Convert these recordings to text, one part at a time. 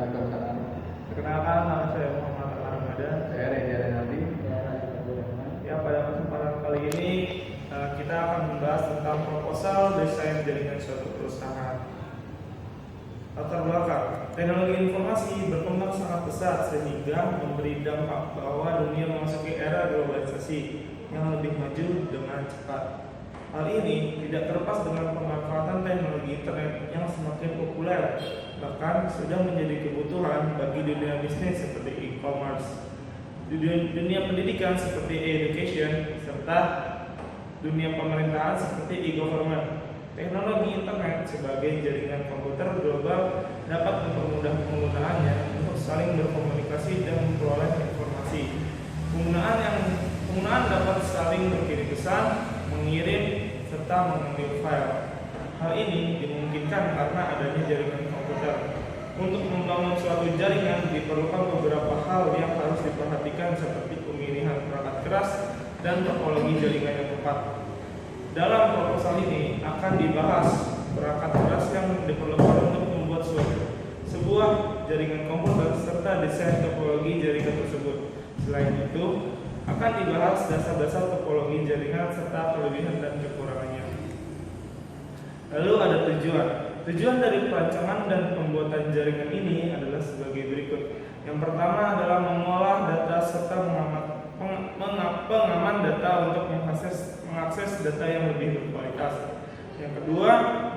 Waalaikumsalam. Perkenalkan, nama saya Muhammad Ramadan. Saya Reza Renaldi. Ya, pada kesempatan kali ini kita akan membahas tentang proposal desain jaringan suatu perusahaan. Latar belakang, teknologi informasi berkembang sangat pesat sehingga memberi dampak bahwa dunia memasuki era globalisasi yang lebih maju dengan cepat. Hal ini tidak terlepas dengan pemanfaatan teknologi internet yang semakin populer, bahkan sudah menjadi kebutuhan bagi dunia bisnis seperti e-commerce, dunia pendidikan seperti e-education, serta dunia pemerintahan seperti e-government. Teknologi internet sebagai jaringan komputer global dapat mempermudah penggunaannya untuk saling berkomunikasi dan memperoleh informasi. Penggunaan dapat saling berkirim pesan, mengirim, serta mengambil file. Hal ini dimungkinkan karena adanya jaringan komputer. Untuk membangun suatu jaringan diperlukan beberapa hal yang harus diperhatikan seperti pemilihan perangkat keras dan topologi jaringan yang tepat. Dalam proposal ini akan dibahas perangkat keras yang diperlukan untuk membuat sebuah jaringan komputer serta desain topologi jaringan tersebut. Selain itu, akan dibahas dasar-dasar topologi jaringan serta kelebihan dan kekurangannya. Lalu ada tujuan. Tujuan dari perancangan dan pembuatan jaringan ini adalah sebagai berikut. Yang pertama adalah mengolah data serta pengaman data untuk mengakses data yang lebih berkualitas. Yang kedua,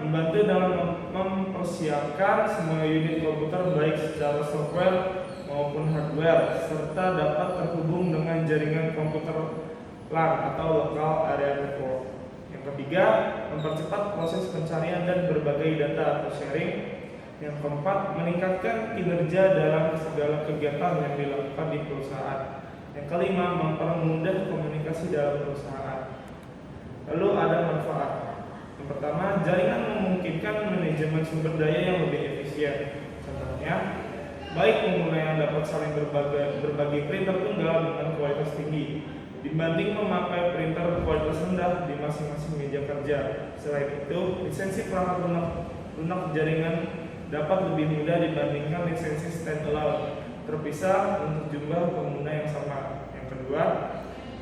membantu dalam mempersiapkan semua unit komputer baik secara software maupun hardware serta dapat terhubung dengan jaringan komputer LAN atau Local Area Network. Yang ketiga, mempercepat proses pencarian dan berbagai data atau sharing. Yang keempat, meningkatkan kinerja dalam segala kegiatan yang dilakukan di perusahaan. Yang kelima, mempermudah komunikasi dalam perusahaan. Lalu ada manfaat. Yang pertama, jaringan memungkinkan manajemen sumber daya yang lebih efisien. Contohnya, baik pengguna yang dapat saling berbagi printer tunggal dengan kualitas tinggi dibanding memakai printer kualitas rendah di masing-masing meja kerja. Selain itu, lisensi perangkat lunak jaringan dapat lebih mudah dibandingkan lisensi standalone terpisah untuk jumlah pengguna yang sama. Yang kedua,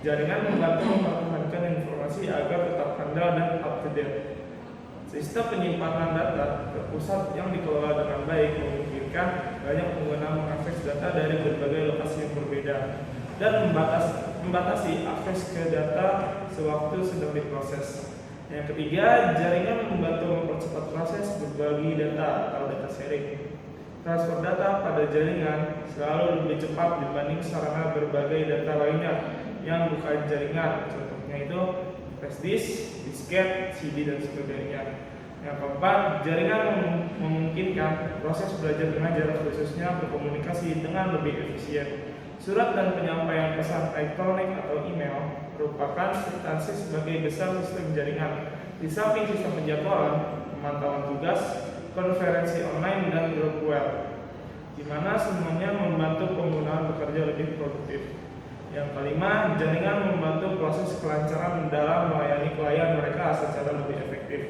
jaringan membantu mempertahankan informasi agar tetap handal dan up to date. Sistem penyimpanan data terpusat yang dikelola dengan baik memungkinkan banyak pengguna mengakses data dari berbagai lokasi yang berbeda dan membatasi akses ke data sewaktu sedang diproses. Yang ketiga, jaringan membantu mempercepat proses berbagi data atau data sharing. Transfer data pada jaringan selalu lebih cepat dibanding sarana berbagai data lainnya yang bukan jaringan. Contohnya itu flash disk, disket, CD dan sebagainya. Yang keempat, jaringan memungkinkan proses belajar mengajar khususnya berkomunikasi dengan lebih efisien. Surat dan penyampaian pesan elektronik atau email merupakan instansi sebagai besar sistem jaringan. Di samping sistem penjadwalan, pemantauan tugas, konferensi online dan grup web, di mana semuanya membantu penggunaan bekerja lebih produktif. Yang kelima, jaringan membantu proses kelancaran dalam melayani klien mereka secara lebih efektif.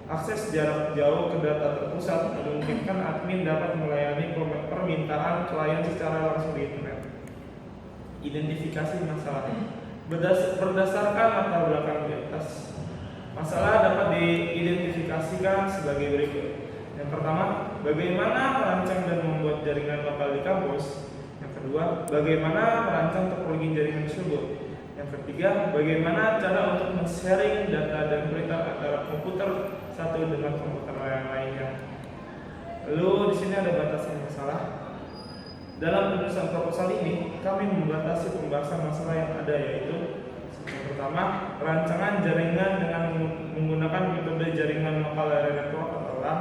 Akses jarak jauh ke data terpusat memungkinkan admin dapat melayani permintaan klien secara langsung di internet. Identifikasi masalah. Berdasarkan latar belakang di atas, masalah dapat diidentifikasikan sebagai berikut. Yang pertama, bagaimana merancang dan membuat jaringan lokal di kampus. Yang kedua, bagaimana merancang topologi jaringan tersebut. Yang ketiga, bagaimana cara untuk men-sharing data dan printer antara komputer satu dengan komputer yang lainnya. Lalu di sini ada batasan masalah. Dalam penulisan proposal ini, kami membatasi pembahasan masalah yang ada, yaitu yang pertama, rancangan jaringan dengan menggunakan metode jaringan Local Area Network atau LAN.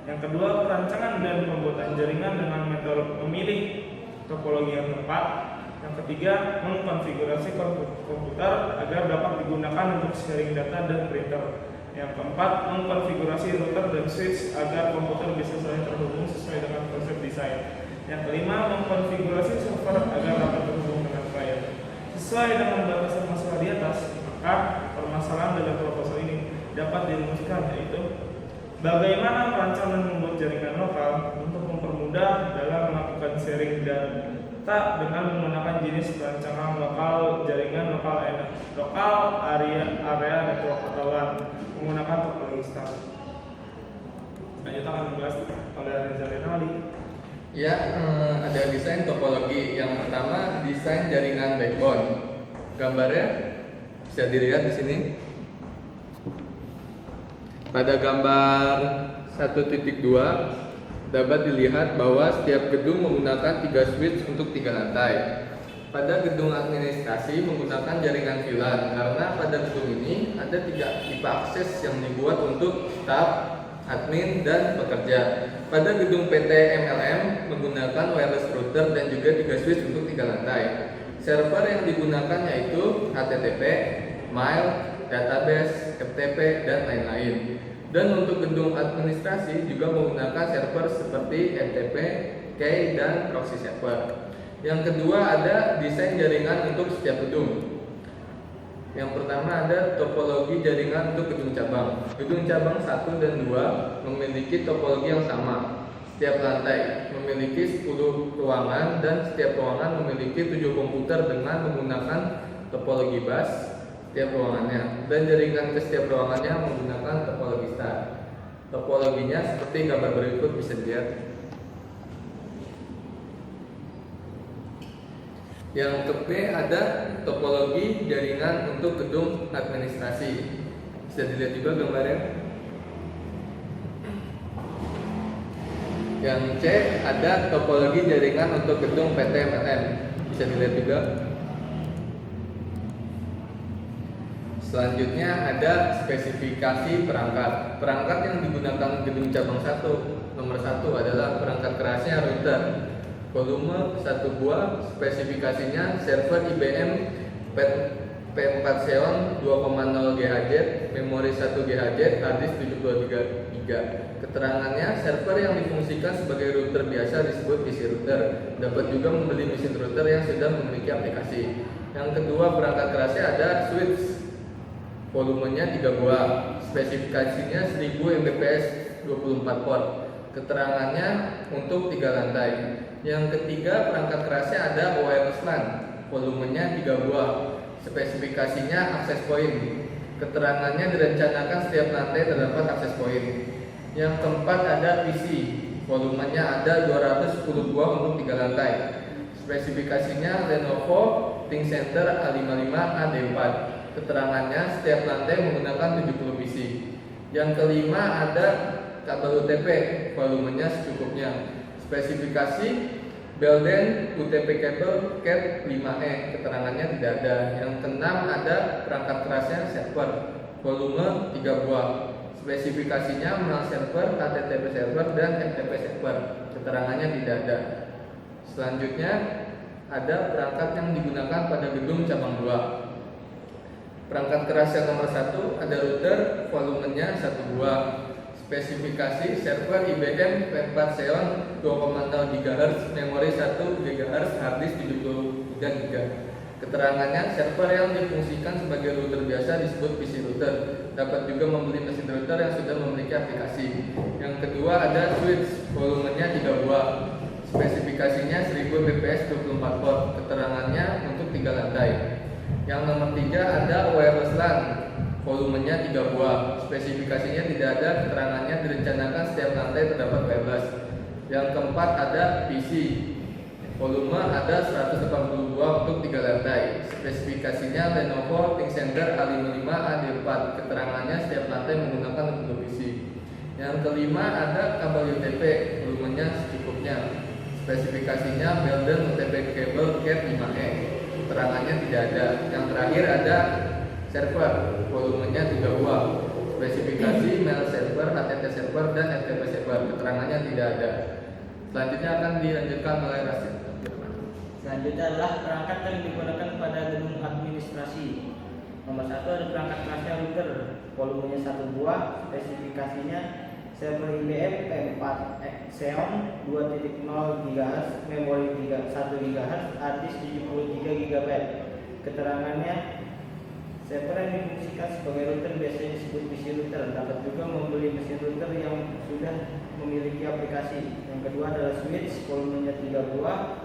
Yang kedua, perancangan dan pembuatan jaringan dengan metode memilih topologi yang tepat. Yang ketiga, mengkonfigurasi komputer agar dapat digunakan untuk sharing data dan printer. Yang keempat, mengkonfigurasi router dan switch agar komputer bisa saling terhubung sesuai dengan konsep desain. Yang kelima, mengkonfigurasi server agar dapat terhubung dengan klien. Sesuai dengan batasan masalah di atas, maka permasalahan dalam proposal ini dapat dirumuskan, yaitu bagaimana merancang dan membuat jaringan lokal untuk mempermudah dalam sharing data dengan menggunakan jenis perancangan lokal jaringan lokal area network atau LAN menggunakan topologi star. Lanjut akan membahas oleh Reza Renaldi. Ya, ada desain topologi. Yang pertama, desain jaringan backbone. Gambarnya bisa dilihat di sini. Pada gambar 1.2 dapat dilihat bahwa setiap gedung menggunakan 3 switch untuk 3 lantai. Pada gedung administrasi menggunakan jaringan VLAN karena pada gedung ini ada 3 tipe akses yang dibuat untuk staf, admin, dan pekerja. Pada gedung PT MLM menggunakan wireless router dan juga 3 switch untuk 3 lantai. Server yang digunakan yaitu HTTP, mail, database, FTP, dan lain-lain. Dan untuk gedung administrasi juga menggunakan server seperti FTP, key, dan proxy server. Yang kedua ada desain jaringan untuk setiap gedung. Yang pertama ada topologi jaringan untuk gedung cabang. Gedung cabang 1 dan 2 memiliki topologi yang sama. Setiap lantai memiliki 10 ruangan dan setiap ruangan memiliki 7 komputer dengan menggunakan topologi bus setiap ruangannya, dan jaringan ke setiap ruangannya menggunakan topologi star. Topologinya seperti gambar berikut bisa dilihat. Yang ke B ada topologi jaringan untuk gedung administrasi. Bisa dilihat juga gambarnya. Yang C ada topologi jaringan untuk gedung PT MLM. Bisa dilihat juga. Selanjutnya ada spesifikasi perangkat. Perangkat yang digunakan gedung cabang 1 nomor 1 adalah perangkat kerasnya router. Volume 1 buah, spesifikasinya server IBM P4 Xeon 2,0 GHz, memori 1 GHz, hard disk 72 GB. Keterangannya, server yang difungsikan sebagai router biasa disebut PC router. Dapat juga membeli mesin router yang sudah memiliki aplikasi. Yang kedua, perangkat kerasnya ada switch. Volumenya 3 buah, spesifikasinya 1000 Mbps 24 port. Keterangannya untuk 3 lantai. Yang ketiga, perangkat kerasnya ada wireless LAN. Volumenya 3 buah, spesifikasinya access point. Keterangannya direncanakan setiap lantai terdapat access point. Yang keempat ada PC. Volumenya ada 210 buah untuk 3 lantai. Spesifikasinya Lenovo ThinkCentre A55 AD4. Keterangannya setiap lantai menggunakan 70 PC. Yang kelima ada kabel UTP, volumenya secukupnya. Spesifikasi Belden UTP kabel Cat 5E, keterangannya tidak ada. Yang keenam ada perangkat kerasnya server, volume 3 buah. Spesifikasinya MAL server, HTTP server, dan FTP server, keterangannya tidak ada. Selanjutnya ada perangkat yang digunakan pada gedung cabang 2. Perangkat keras yang nomor 1 ada router, volumenya 1 buah. Spesifikasi server IBM P4 Xeon 2,0 GHz, memori 1 GHz, hard disk 73 GB. Keterangannya, server yang difungsikan sebagai router biasa disebut PC router. Dapat juga membeli mesin router yang sudah memiliki aplikasi. Yang kedua ada switch, volumenya 3 buah. Spesifikasinya 1000 Mbps 24 port. Keterangannya untuk 3 lantai. Yang nomor 3 ada wireless LAN, volumenya 3 buah. Spesifikasinya tidak ada, keterangannya direncanakan setiap lantai terdapat wireless. Yang keempat ada PC, volume ada 180 buah untuk 3 lantai. Spesifikasinya Lenovo ThinkCentre A55 AD4. Keterangannya setiap lantai menggunakan untuk PC. Yang kelima ada kabel UTP, volumenya secukupnya. Spesifikasinya Belden UTP kabel Cat 5E. Keterangannya tidak ada. Yang terakhir ada server, volumenya 3 buah. Spesifikasi mail server, HTTP server, dan FTP server. Keterangannya tidak ada. Selanjutnya akan dilanjutkan oleh Rasid. Selanjutnya adalah perangkat yang digunakan pada gedung administrasi. Nomor 1 ada perangkat kerasnya router, volumenya 1 buah. Spesifikasinya server IBM P4 Xeon 2.0 GHz, memori 1 GHz, hard disk 73 GB. Keterangannya, server yang difungsikan sebagai router biasanya disebut PC router. Dapat juga membeli mesin router yang sudah memiliki aplikasi aplikasi. Yang kedua adalah switch, volumenya 3 buah,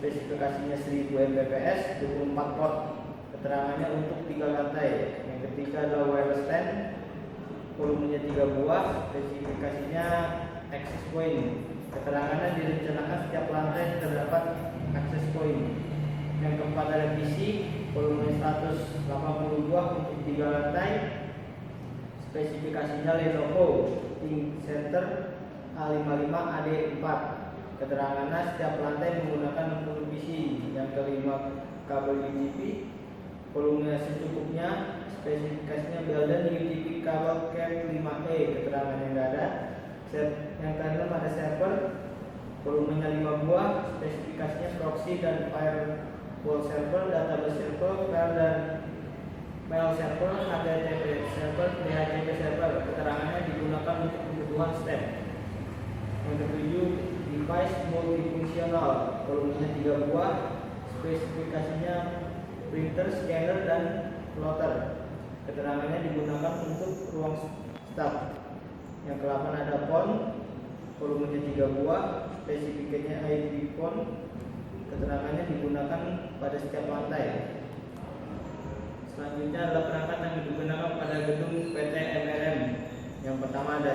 spesifikasinya 1000 Mbps, 24 port, keterangannya untuk 3 lantai. Yang ketiga adalah wireless LAN, volumenya 3 buah, spesifikasinya access point, keterangannya direncanakan setiap lantai terdapat access point. Yang keempat ada PC, volumenya 180 buah untuk 3 lantai, spesifikasinya Lenovo ThinkCentre A55 AD4, keterangannya setiap lantai menggunakan 60 PC. Yang kelima kabel UTP, volumenya secukupnya, spesifikasinya Belden UTP kabel Cat 5E, keterangannya nggak ada. Yang keenam ada server, volumenya 5 buah, spesifikasinya proxy dan firewall server, database server, file dan mail server, HTTP server, DHCP server, keterangannya digunakan untuk kebutuhan STEM. Yang ketujuh, device multifungsional, volumenya 3 buah, spesifikasinya printer, scanner, dan plotter, keterangannya digunakan untuk ruang staff. Yang ke-8 ada phone, volumenya 3 buah, spesifikasinya IP phone, keterangannya digunakan pada setiap lantai. Selanjutnya adalah perangkat yang digunakan pada gedung PT MRM. Yang pertama ada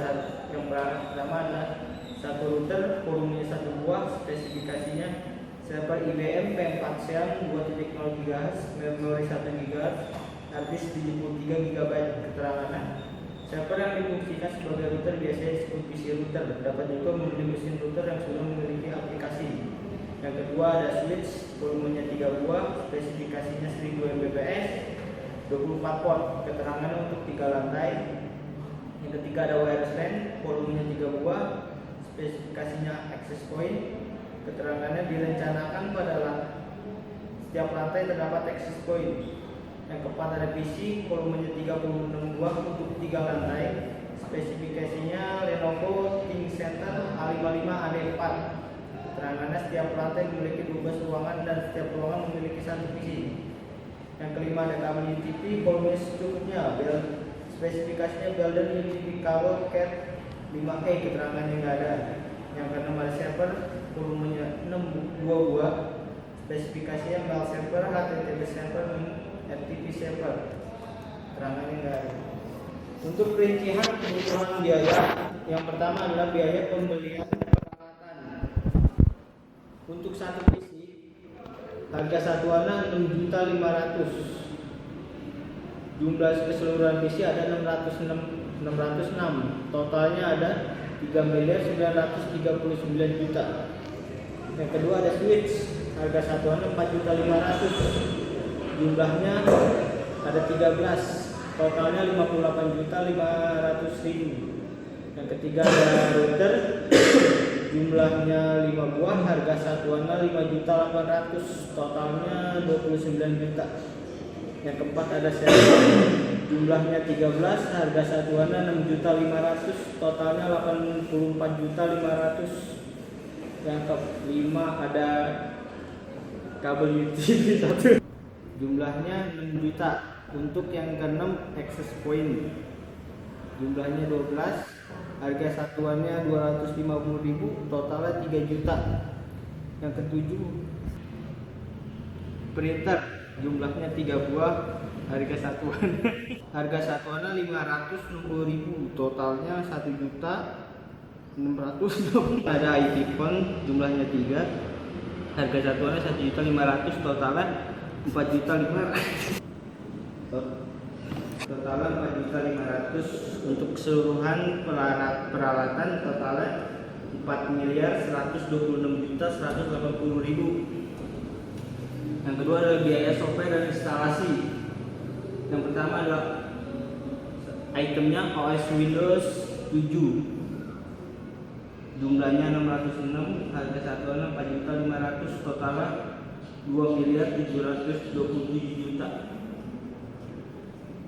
satu router, volumenya 1 buah, spesifikasinya server IBM P4 Xeon 2.0 GHz, memori 1 GHz, hard disk 73 GB, keterangannya server yang difungsikan sebagai router biasanya disebut PC router, dapat juga membeli mesin router yang sudah memiliki aplikasi. Yang kedua ada switch, volumenya 3 buah, spesifikasinya 1000 Mbps, 24 port, keterangannya untuk 3 lantai. Yang ketiga ada wireless LAN, volumenya 3 buah, spesifikasinya access point, keterangannya direncanakan pada setiap lantai terdapat access point. Yang keempat ada PC, volumenya 36 buah untuk 3 lantai, spesifikasinya Lenovo ThinkCentre A55 AD4, keterangannya setiap lantai memiliki 12 ruangan dan setiap ruangan memiliki 1 PC. Yang kelima ada kabel UTP, volumenya secukupnya, spesifikasinya Belden UTP kabel Cat 5E, keterangannya nggak ada. Yang keenam ada server, volumenya 2 buah, spesifikasinya mail server, HTTP server, FTP server, keterangannya nggak ada. Untuk perincian kebutuhan biaya, yang pertama adalah biaya pembelian peralatan. Untuk satu PC, harga satuannya 6.500.000. Jumlah keseluruhan PC ada 606. Totalnya ada 3.939.000.000. Yang kedua ada switch, harga satuannya 4.500.000. Jumlahnya ada 13. Totalnya 58.500.000. Yang ketiga ada router, jumlahnya 5 buah, harga satuannya 5.800.000, totalnya 29 juta. Yang keempat ada server, jumlahnya 13, harga satuannya 6.500.000, totalnya 84.500.000. Yang kelima ada kabel UTP 1, jumlahnya 6 juta. Untuk yang keenam access point, jumlahnya 12, harga satuannya 250.000, totalnya 3 juta. Yang ketujuh printer, jumlahnya 3 buah, harga satuannya 560.000, totalnya 1 juta 600. Ada IT phone, jumlahnya 3, harga satuannya 1.500.000, totalnya 4.500.000. Totalnya 4.500.000. Untuk keseluruhan peralatan totalnya 4.126.180.000. Yang kedua adalah biaya software dan instalasi. Yang pertama adalah itemnya OS Windows 7, jumlahnya 606, harga satuannya 4.500.000, totalnya 2.727.000.000.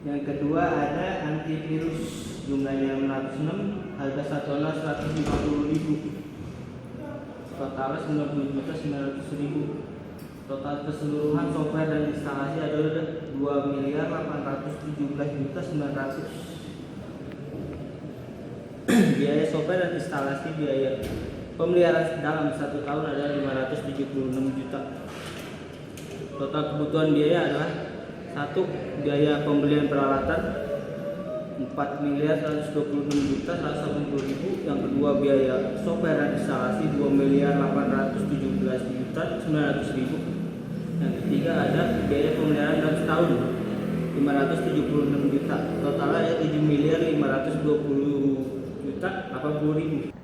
Yang kedua ada antivirus, jumlahnya 606, harga satuannya 150.000, totalnya 90.900.000. Total keseluruhan software dan instalasi adalah 2.817.900.000. Biaya software dan instalasi biaya pemeliharaan dalam 1 tahun adalah 576 juta. Total kebutuhan biaya adalah 1. Biaya pembelian peralatan 4.126.180.000. Yang kedua, biaya software dan instalasi 2.817.900.000. Yang ketiga ada biaya pemeliharaan dalam setahun 576 juta. Totalnya ada 7.520.080.000.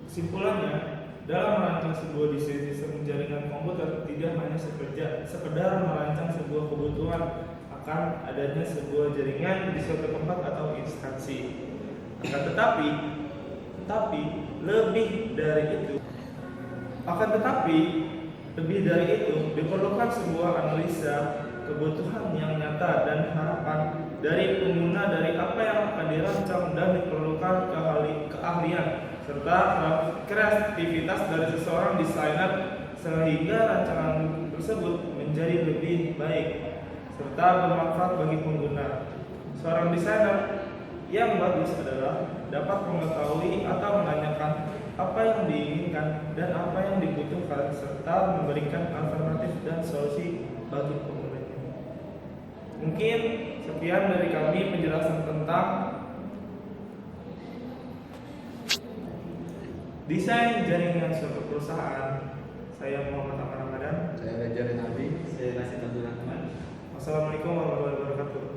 Kesimpulannya, dalam merancang sebuah desain sistem jaringan komputer tidak hanya sekedar merancang sebuah kebutuhan akan adanya sebuah jaringan di suatu tempat atau instansi. Tetapi lebih dari itu diperlukan sebuah analisa kebutuhan yang nyata dan harapan dari pengguna dari apa yang akan dirancang, dan diperlukan keahlian serta kreativitas dari seseorang desainer sehingga rancangan tersebut menjadi lebih baik serta bermanfaat bagi pengguna. Seorang desainer yang bagus adalah dapat mengetahui atau menanyakan apa yang diinginkan dan apa yang dibutuhkan serta memberikan alternatif dan solusi bagi penggunanya. Mungkin sekian dari kami penjelasan tentang desain jaringan suatu perusahaan. Saya Muhammad Ahmad Ramadan. Saya Raja Renaldi. Saya Rasid Abdul Rahman. Wassalamualaikum warahmatullahi wabarakatuh.